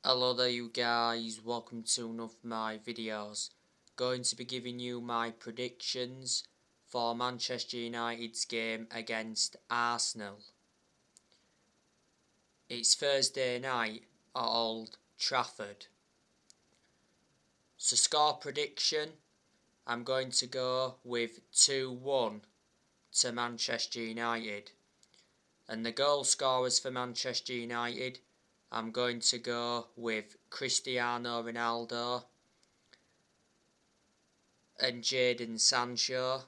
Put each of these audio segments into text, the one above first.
Hello there you guys, welcome to one of my videos. Going to be giving you my predictions for Manchester United's game against Arsenal. It's Thursday night at Old Trafford. So score prediction, I'm going to go with 2-1 to Manchester United. And the goal scorers for Manchester United, I'm going to go with Cristiano Ronaldo and Jadon Sancho.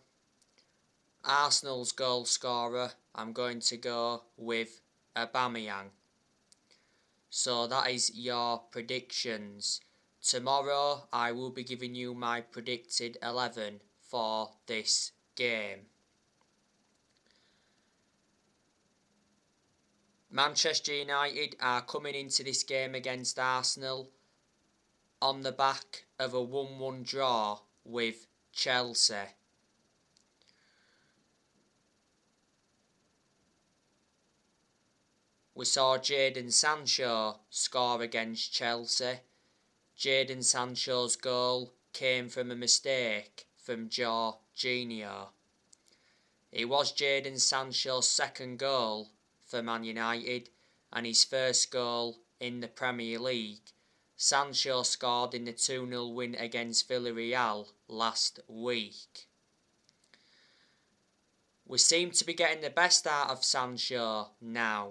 Arsenal's goal scorer, I'm going to go with Aubameyang. So that is your predictions. Tomorrow I will be giving you my predicted 11 for this game. Manchester United are coming into this game against Arsenal on the back of a 1-1 draw with Chelsea. We saw Jadon Sancho score against Chelsea. Jadon Sancho's goal came from a mistake from Jorginho. It was Jadon Sancho's second goal for Man United and his first goal in the Premier League. Sancho scored in the 2-0 win against Villarreal last week. We seem to be getting the best out of Sancho now.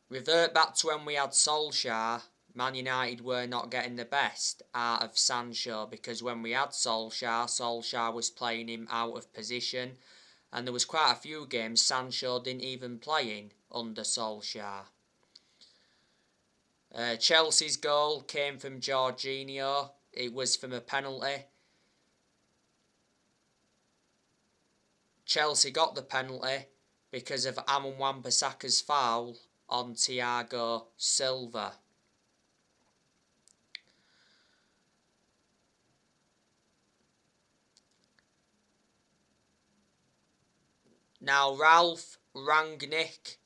Revert back to when we had Solskjaer, Man United were not getting the best out of Sancho because when we had Solskjaer was playing him out of position. And there was quite a few games Sancho didn't even play in under Solskjaer. Chelsea's goal came from Jorginho. It was from a penalty. Chelsea got the penalty because of Amon Wan-Bissaka's foul on Thiago Silva. Now, Ralf Rangnick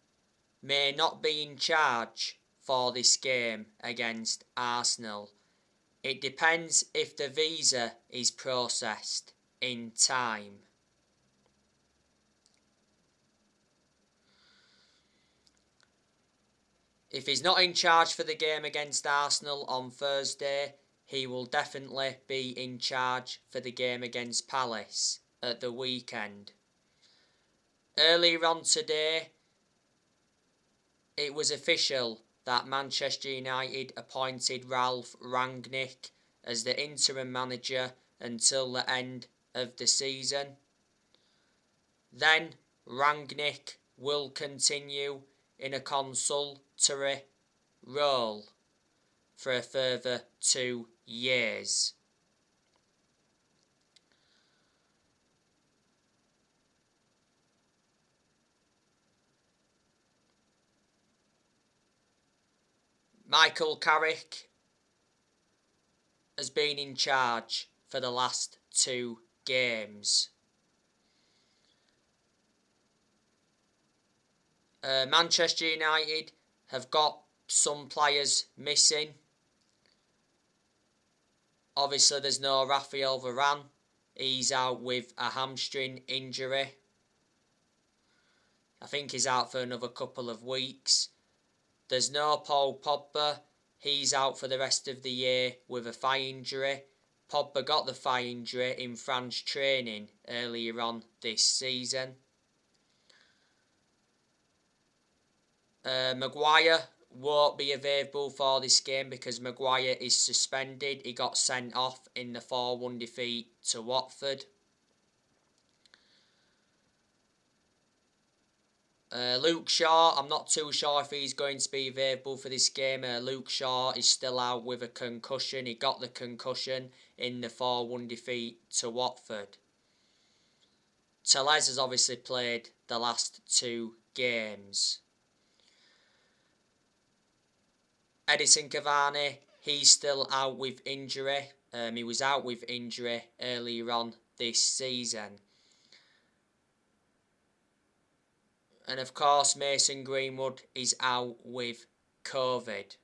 may not be in charge for this game against Arsenal. It depends if the visa is processed in time. If he's not in charge for the game against Arsenal on Thursday, he will definitely be in charge for the game against Palace at the weekend. Earlier on today, it was official that Manchester United appointed Ralf Rangnick as the interim manager until the end of the season. Then Rangnick will continue in a consultory role for a further 2 years. Michael Carrick has been in charge for the last 2 games. Manchester United have got some players missing. Obviously there's no Raphael Varane. He's out with a hamstring injury. I think he's out for another couple of weeks. There's no Paul Pogba. He's out for the rest of the year with a thigh injury. Pogba got the thigh injury in France training earlier on this season. Maguire won't be available for this game because Maguire is suspended. He got sent off in the 4-1 defeat to Watford. Luke Shaw, I'm not too sure if he's going to be available for this game. Luke Shaw is still out with a concussion. He got the concussion in the 4-1 defeat to Watford. Telles has obviously played the last 2 games. Edison Cavani, he's still out with injury. He was out with injury earlier on this season. And of course, Mason Greenwood is out with COVID.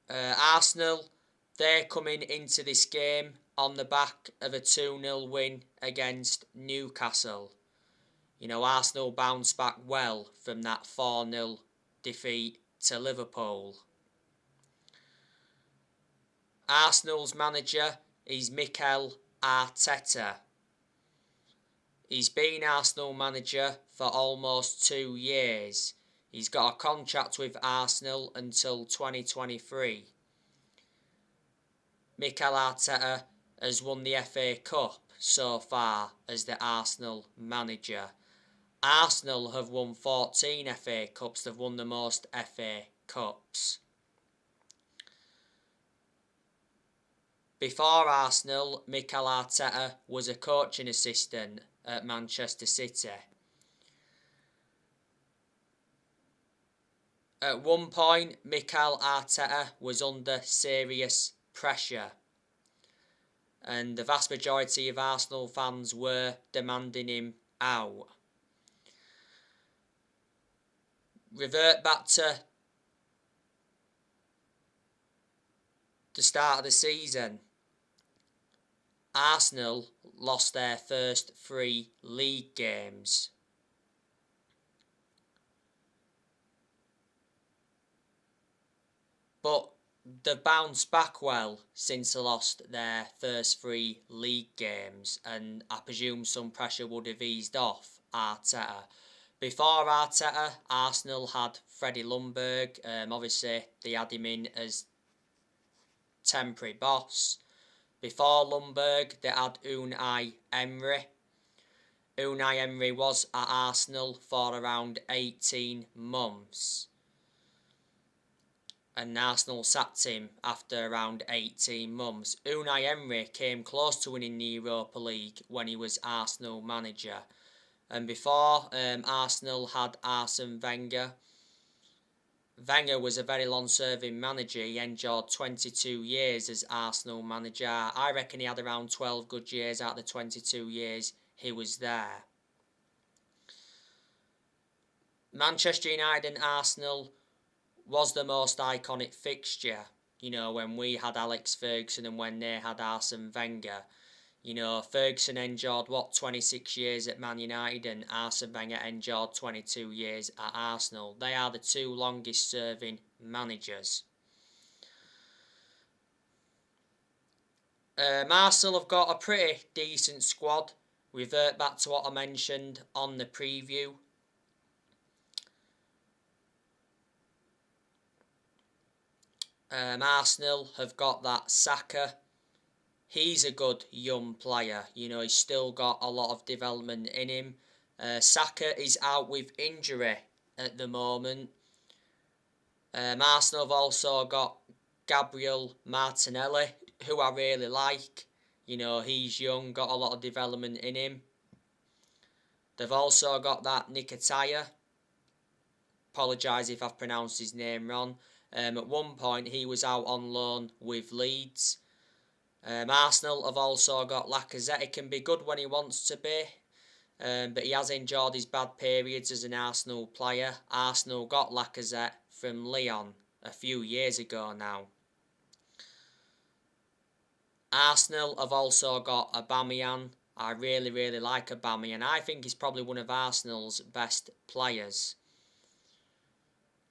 Arsenal, they're coming into this game on the back of a 2-0 win against Newcastle. You know, Arsenal bounced back well from that 4-0 defeat to Liverpool. Arsenal's manager is Mikel Arteta. He's been Arsenal manager for almost 2 years. He's got a contract with Arsenal until 2023. Mikel Arteta has won the FA Cup so far as the Arsenal manager. Arsenal have won 14 FA Cups. They've won the most FA Cups. Before Arsenal, Mikel Arteta was a coaching assistant at Manchester City. At one point, Mikel Arteta was under serious pressure, and the vast majority of Arsenal fans were demanding him out. Revert back to the start of the season. Arsenal lost their first 3 league games. But they've bounced back well since they lost their first 3 league games, and I presume some pressure would have eased off Arteta. Before Arteta, Arsenal had Freddie Ljungberg. Obviously, they had him in as temporary boss. Before Ljungberg, they had Unai Emery. Unai Emery was at Arsenal for around 18 months. And Arsenal sacked him after around 18 months. Unai Emery came close to winning the Europa League when he was Arsenal manager. And before Arsenal had Arsene Wenger. Wenger was a very long-serving manager. He endured 22 years as Arsenal manager. I reckon he had around 12 good years out of the 22 years he was there. Manchester United and Arsenal was the most iconic fixture. You know, when we had Alex Ferguson and when they had Arsene Wenger. You know, Ferguson endured, 26 years at Man United, and Arsene Wenger endured 22 years at Arsenal. They are the 2 longest serving managers. Arsenal have got a pretty decent squad. Revert back to what I mentioned on the preview. Arsenal have got that Saka. He's a good young player. You know, he's still got a lot of development in him. Saka is out with injury at the moment. Arsenal have also got Gabriel Martinelli, who I really like. You know, he's young, got a lot of development in him. They've also got that Nketiah. Apologise if I've pronounced his name wrong. At one point, he was out on loan with Leeds. Arsenal have also got Lacazette. He can be good when he wants to be, but he has endured his bad periods as an Arsenal player. Arsenal got Lacazette from Lyon a few years ago now. Arsenal have also got Aubameyang. I really like Aubameyang. I think he's probably one of Arsenal's best players.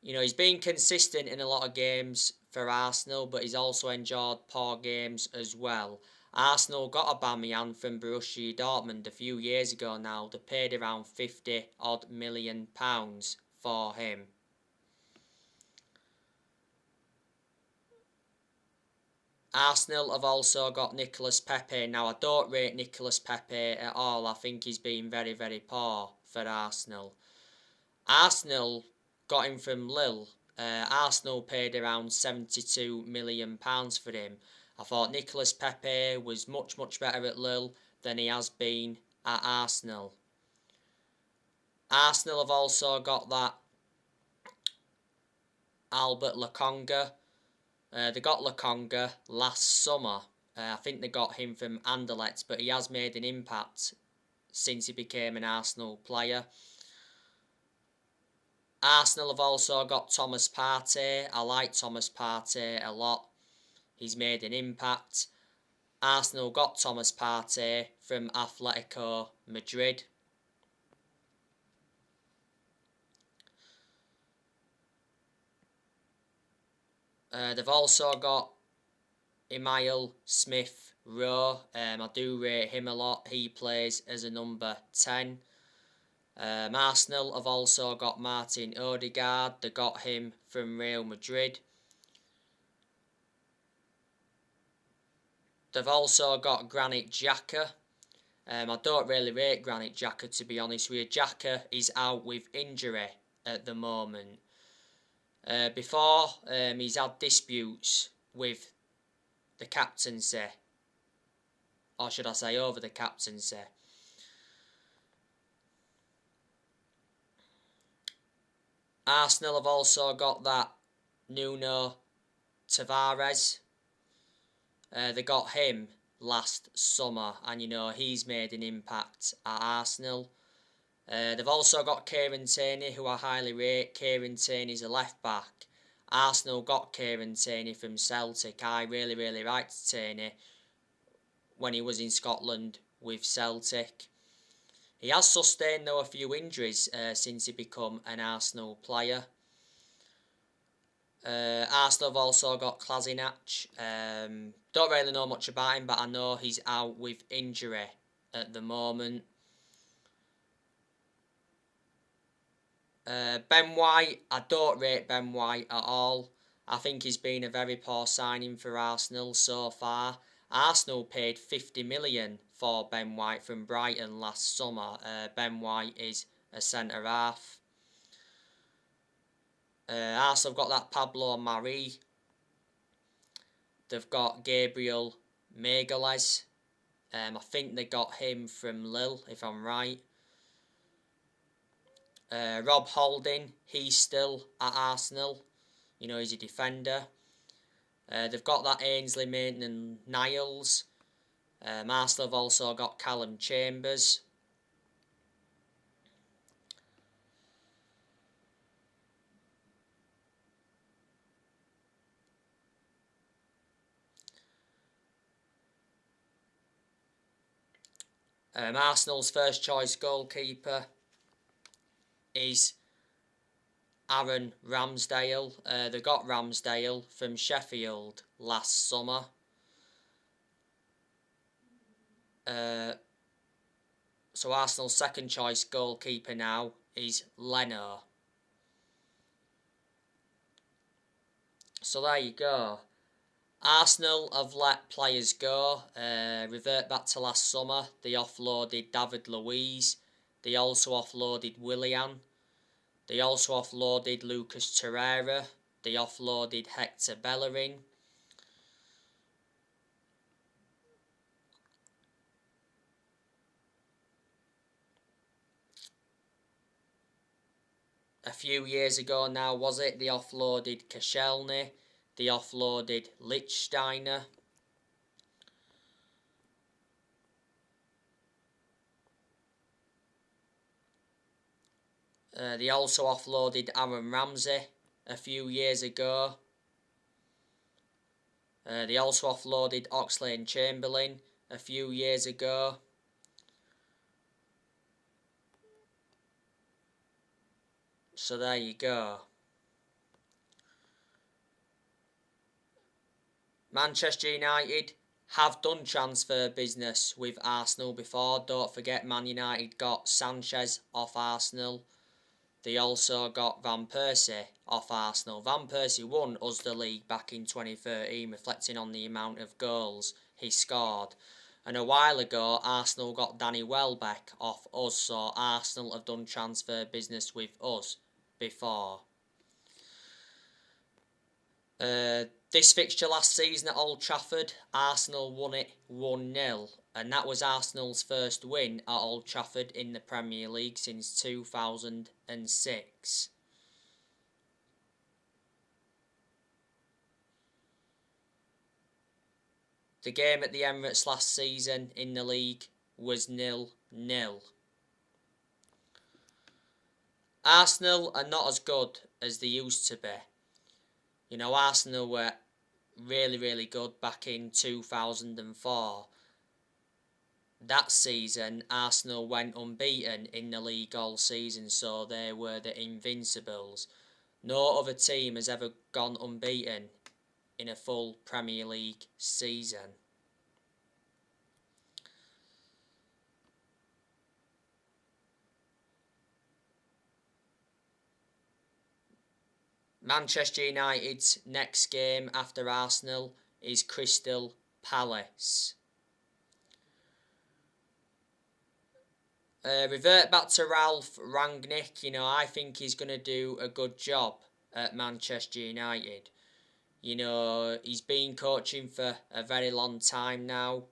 You know, he's been consistent in a lot of games for Arsenal, but he's also endured poor games as well. Arsenal got Aubameyang from Borussia Dortmund a few years ago now. They paid around £50 million for him. Arsenal have also got Nicolas Pepe. Now, I don't rate Nicolas Pepe at all. I think he's been very poor for Arsenal. Arsenal got him from Lille. Arsenal paid around £72 million for him. I thought Nicolas Pepe was much better at Lille than he has been at Arsenal. Arsenal have also got that Albert Lokonga. They got Lokonga last summer I think they got him from Anderlecht, but he has made an impact since he became an Arsenal player. Arsenal have also got Thomas Partey. I like Thomas Partey a lot. He's made an impact. Arsenal got Thomas Partey from Atletico Madrid. They've also got Emile Smith-Rowe. I do rate him a lot. He plays as a number 10. Arsenal have also got Martin Odegaard. They got him from Real Madrid. They've also got Granit Xhaka. I don't really rate Granit Xhaka, to be honest with you. Xhaka is out with injury at the moment. Before, he's had disputes with the captaincy, or should I say over the captaincy. Arsenal have also got that Nuno Tavares. They got him last summer, and he's made an impact at Arsenal. They've also got Kieran Tierney, who I highly rate. Kieran Tierney's a left back. Arsenal got Kieran Tierney from Celtic. I really, really liked Tierney when he was in Scotland with Celtic. He has sustained, though, a few injuries since he become an Arsenal player. Arsenal have also got Kolasinac. Don't really know much about him, but I know he's out with injury at the moment. Ben White, I don't rate Ben White at all. I think he's been a very poor signing for Arsenal so far. Arsenal paid 50 million for Ben White from Brighton last summer. Ben White is a centre-half. Arsenal have got that Pablo Mari. They've got Gabriel Magalhaes. I think they got him from Lille, if I'm right. Rob Holding, he's still at Arsenal. He's a defender. They've got that Ainsley Maitland-Niles. Arsenal have also got Callum Chambers. Arsenal's first choice goalkeeper is Aaron Ramsdale. They got Ramsdale from Sheffield last summer. So Arsenal's second choice goalkeeper now is Leno. So there you go. Arsenal have let players go. Revert back to last summer. They offloaded David Luiz. They also offloaded Willian. They also offloaded Lucas Torreira. They offloaded Hector Bellerin. A few years ago now, was it? They offloaded Koscielny. They offloaded Lichtsteiner. They also offloaded Aaron Ramsey a few years ago. They also offloaded Oxlade-Chamberlain a few years ago. So there you go. Manchester United have done transfer business with Arsenal before. Don't forget, Man United got Sanchez off Arsenal. They also got Van Persie off Arsenal. Van Persie won us the league back in 2013, reflecting on the amount of goals he scored. And a while ago, Arsenal got Danny Welbeck off us, so Arsenal have done transfer business with us before. This fixture last season at Old Trafford, Arsenal won it 1-0, and that was Arsenal's first win at Old Trafford in the Premier League since 2006. The game at the Emirates last season in the league was 0-0. Arsenal are not as good as they used to be. You know, Arsenal were really, really good back in 2004. That season, Arsenal went unbeaten in the league all season, so they were the Invincibles. No other team has ever gone unbeaten in a full Premier League season. Manchester United's next game after Arsenal is Crystal Palace. Revert back to Ralph Rangnick. You know, I think he's going to do a good job at Manchester United. You know, he's been coaching for a very long time now.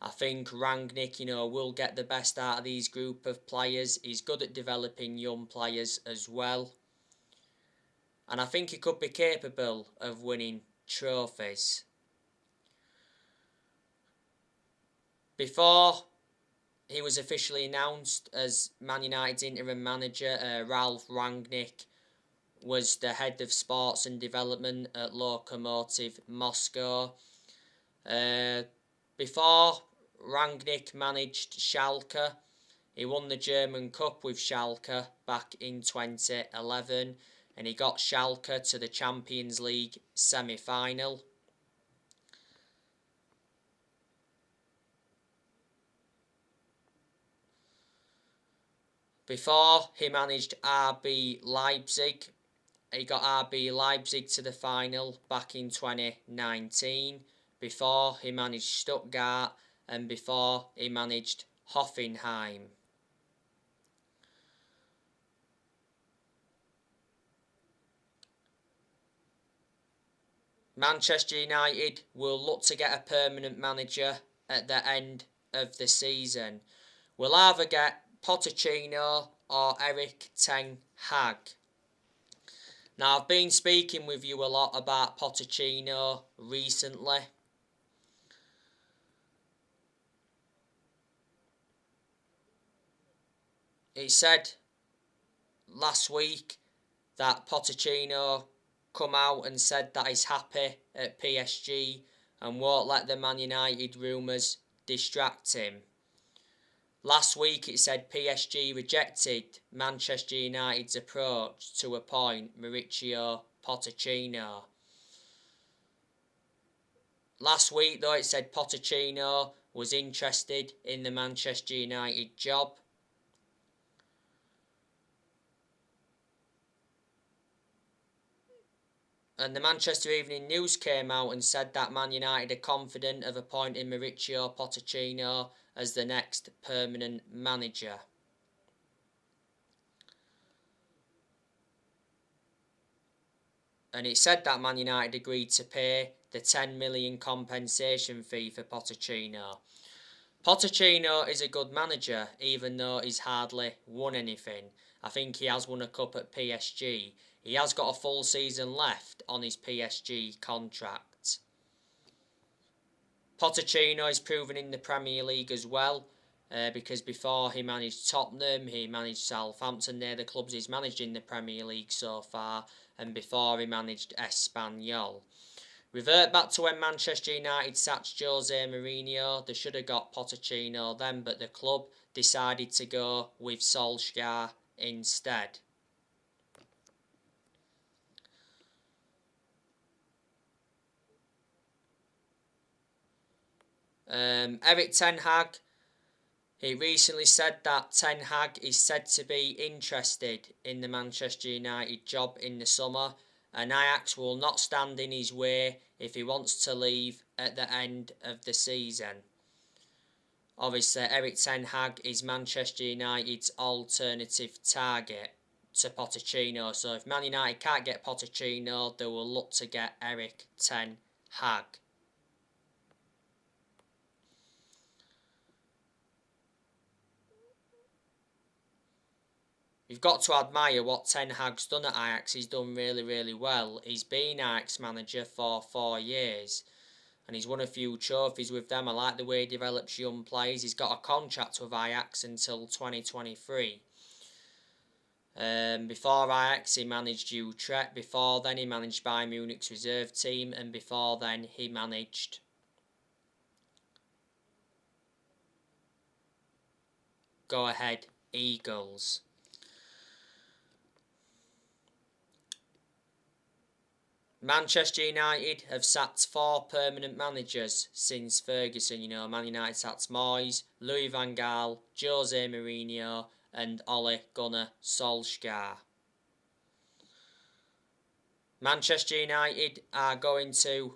I think Rangnick, you know, will get the best out of these group of players. He's good at developing young players as well. And I think he could be capable of winning trophies. Before he was officially announced as Man United's interim manager, Ralph Rangnick was the head of sports and development at Lokomotiv Moscow. Before Rangnick managed Schalke, he won the German Cup with Schalke back in 2011, and he got Schalke to the Champions League semi-final. Before he managed RB Leipzig, he got RB Leipzig to the final back in 2019. Before he managed Stuttgart, and before he managed Hoffenheim. Manchester United will look to get a permanent manager at the end of the season. We'll either get Pochettino or Erik ten Hag. Now, I've been speaking with you a lot about Pochettino recently. He said last week that Pochettino come out and said that he's happy at PSG and won't let the Man United rumours distract him. Last week it said PSG rejected Manchester United's approach to appoint Mauricio Pochettino. Last week though it said Pochettino was interested in the Manchester United job. And the Manchester Evening News came out and said that Man United are confident of appointing Mauricio Pochettino as the next permanent manager. And it said that Man United agreed to pay the 10 million compensation fee for Pochettino. Pochettino is a good manager, even though he's hardly won anything. I think he has won a cup at PSG. He has got a full season left on his PSG contract. Pochettino is proven in the Premier League as well, because before he managed Tottenham, he managed Southampton. They're the clubs he's managed in the Premier League so far, and before he managed Espanyol. Revert back to when Manchester United sacked Jose Mourinho. They should have got Pochettino then, but the club decided to go with Solskjaer instead. Erik ten Hag, he recently said that Ten Hag is said to be interested in the Manchester United job in the summer, and Ajax will not stand in his way if he wants to leave at the end of the season. Obviously, Erik ten Hag is Manchester United's alternative target to Pochettino, so if Man United can't get Pochettino, they will look to get Erik ten Hag. You've got to admire what Ten Hag's done at Ajax. He's done really, really well. He's been Ajax manager for 4 years. and he's won a few trophies with them. I like the way he develops young players. He's got a contract with Ajax until 2023. Before Ajax, he managed Utrecht. Before then, he managed Bayern Munich's reserve team, and before then, he managed Go Ahead Eagles. Manchester United have sacked 4 permanent managers since Ferguson. Man United sacked Moyes, Louis van Gaal, Jose Mourinho and Ole Gunnar Solskjaer. Manchester United are going to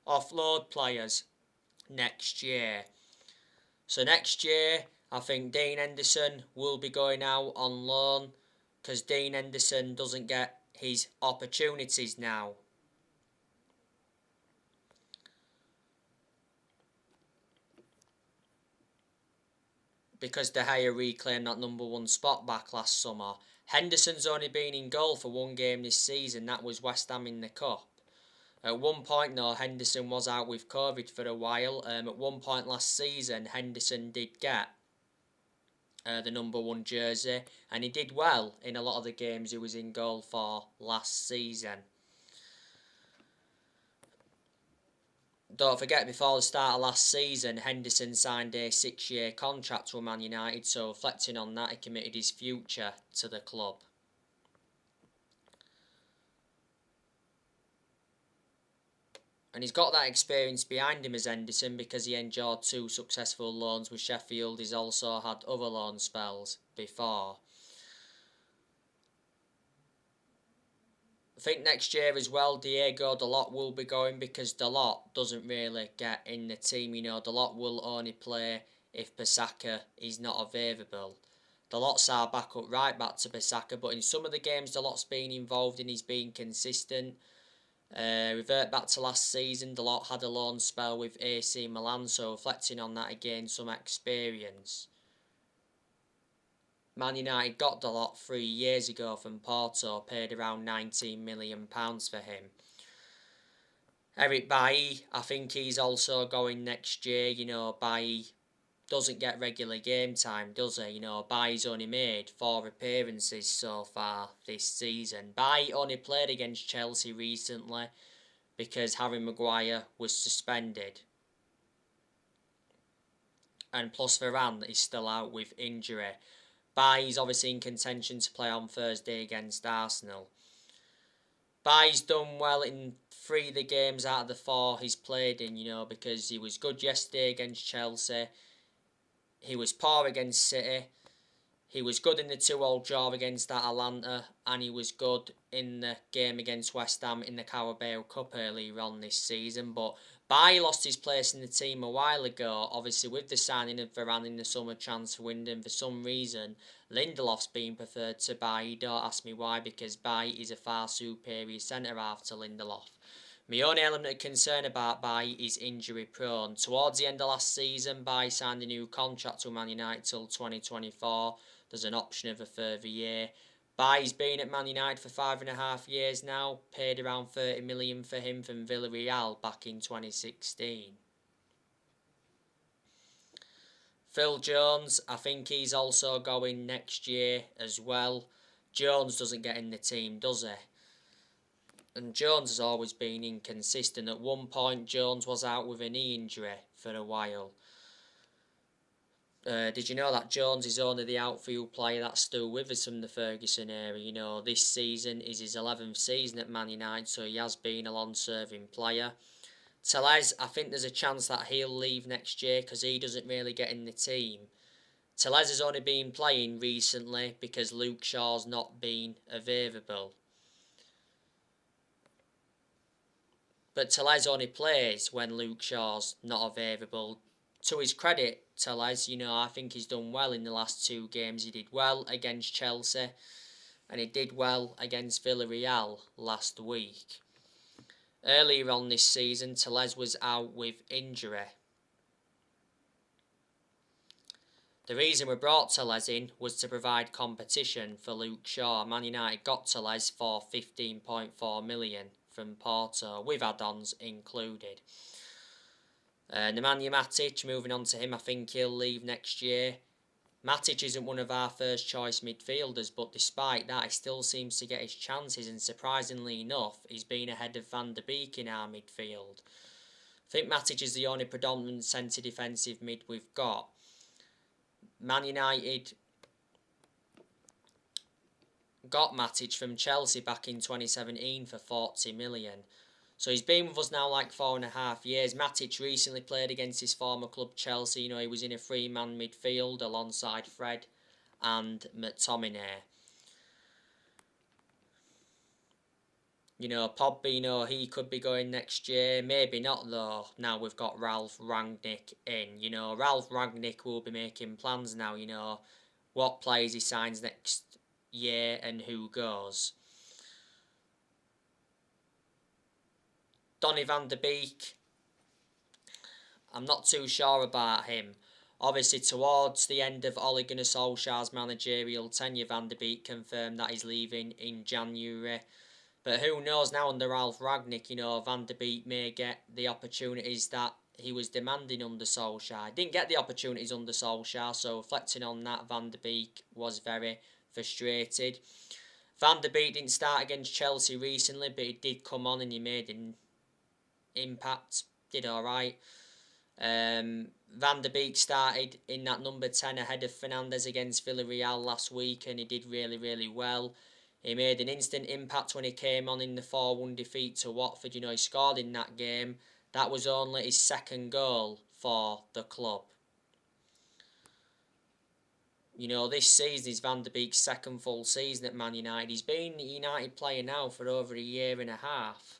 offload players next year. So next year, I think Dean Henderson will be going out on loan because Dean Henderson doesn't get his opportunities now. Because De Gea reclaimed that number 1 spot back last summer. Henderson's only been in goal for 1 game this season, that was West Ham in the Cup. At one point though, Henderson was out with COVID for a while. At one point last season, Henderson did get the number 1 jersey, and he did well in a lot of the games he was in goal for last season. Don't forget, before the start of last season, Henderson signed a 6-year contract with Man United, so reflecting on that, he committed his future to the club. And he's got that experience behind him as Henderson because he endured 2 successful loans with Sheffield. He's also had other loan spells before. I think next year as well, Diego Dalot will be going because Dalot doesn't really get in the team. Dalot will only play if Bissaka is not available. Dalot's our backup right back to Bissaka, but in some of the games Dalot's been involved in, he's been consistent. Revert back to last season, Dalot had a loan spell with AC Milan, so reflecting on that again, some experience. Man United got Dalot 3 years ago from Porto, paid around £19 million for him. Eric Bailly, I think he's also going next year. Bailly doesn't get regular game time, does he? Bailly's only made 4 appearances so far this season. Bailly only played against Chelsea recently because Harry Maguire was suspended. And plus Varane is still out with injury. Bailly's obviously in contention to play on Thursday against Arsenal. Bailly's done well in 3 of the games out of the 4 he's played in, because he was good yesterday against Chelsea. He was poor against City. He was good in the 2-2 draw against Atalanta, and he was good in the game against West Ham in the Carabao Cup earlier on this season. But Bailly lost his place in the team a while ago, obviously with the signing of Varane in the summer transfer window, and for some reason Lindelof's been preferred to Bailly. Don't ask me why, because Bailly is a far superior centre-half to Lindelof. My only element of concern about Bailly is injury prone. Towards the end of last season, Bailly signed a new contract with Man United till 2024. There's an option of a further year. Bailly's been at Man United for 5.5 years now. Paid around £30 million for him from Villarreal back in 2016. Phil Jones, I think he's also going next year as well. Jones doesn't get in the team, does he? And Jones has always been inconsistent. At one point, Jones was out with a knee injury for a while. Did you know that Jones is only the outfield player that's still with us from the Ferguson era? This season is his 11th season at Man United, so he has been a long-serving player. Tellez, I think there's a chance that he'll leave next year because he doesn't really get in the team. Tellez has only been playing recently because Luke Shaw's not been available. But Tellez only plays when Luke Shaw's not available. To his credit, Tellez, I think he's done well in the last 2 games. He did well against Chelsea and he did well against Villarreal last week. Earlier on this season, Tellez was out with injury. The reason we brought Tellez in was to provide competition for Luke Shaw. Man United got Tellez for 15.4 million from Porto, with add-ons included. Nemanja Matic, moving on to him, I think he'll leave next year. Matic isn't one of our first choice midfielders, but despite that, he still seems to get his chances, and surprisingly enough, he's been ahead of Van der Beek in our midfield. I think Matic is the only predominant centre defensive mid we've got. Man United got Matic from Chelsea back in 2017 for 40 million. So he's been with us now like 4.5 years. Matic recently played against his former club Chelsea. You know, he was in a three-man midfield alongside Fred and McTominay. You know, Pogbino, he could be going next year. Maybe not though. Now we've got Ralph Rangnick in. You know, Ralph Rangnick will be making plans now, you know, what players he signs next year and who goes. Donny van der Beek, I'm not too sure about him. Obviously, towards the end of Ole Gunnar Solskjaer's managerial tenure, Van der Beek confirmed that he's leaving in January. But who knows now under Ralph Rangnick, you know, Van der Beek may get the opportunities that he was demanding under Solskjaer. He didn't get the opportunities under Solskjaer, so reflecting on that, Van der Beek was very frustrated. Van der Beek didn't start against Chelsea recently, but he did come on and he made an impact, did alright. Van der Beek started in that number 10 ahead of Fernandes against Villarreal last week, and he did really, really well. He made an instant impact when he came on in the 4-1 defeat to Watford. You know, he scored in that game. That was only his second goal for the club. You know, this season is Van der Beek's second full season at Man United. He's been a United player now for over a year and a half.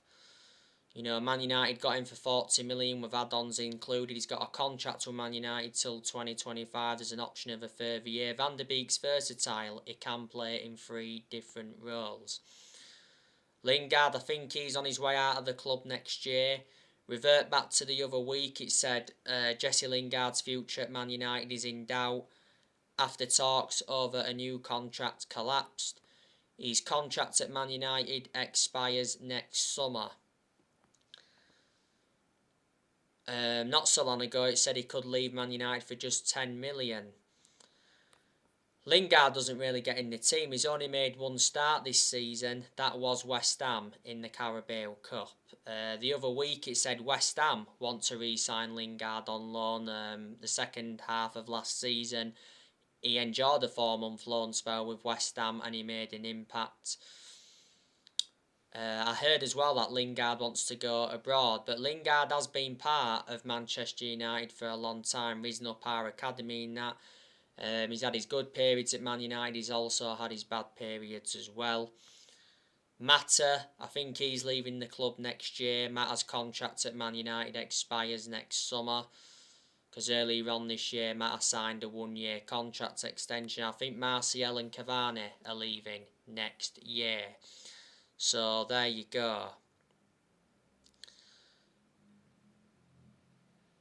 You know, Man United got him for 40 million with add-ons included. He's got a contract with Man United till 2025. There's an option of a further year. Van der Beek's versatile. He can play in 3 different roles. Lingard, I think he's on his way out of the club next year. Revert back to the other week. It said Jesse Lingard's future at Man United is in doubt after talks over a new contract collapsed. His contract at Man United expires next summer. Not so long ago, it said he could leave Man United for just 10 million. Lingard doesn't really get in the team. He's only made one start this season. That was West Ham in the Carabao Cup. The other week, it said West Ham want to re-sign Lingard on loan. The second half of last season, he enjoyed a 4-month loan spell with West Ham and he made an impact. I heard as well that Lingard wants to go abroad, but Lingard has been part of Manchester United for a long time, risen up our academy in that. He's had his good periods at Man United, he's also had his bad periods as well. Mata, I think he's leaving the club next year. Mata's contract at Man United expires next summer, because earlier on this year Mata signed a 1-year contract extension. I think Martial and Cavani are leaving next year. So there you go.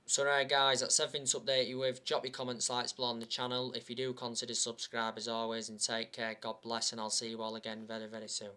So right guys, that's everything to update you with. Drop your comments, likes below on the channel. If you do, consider subscribe as always, and take care. God bless, and I'll see you all again very, very soon.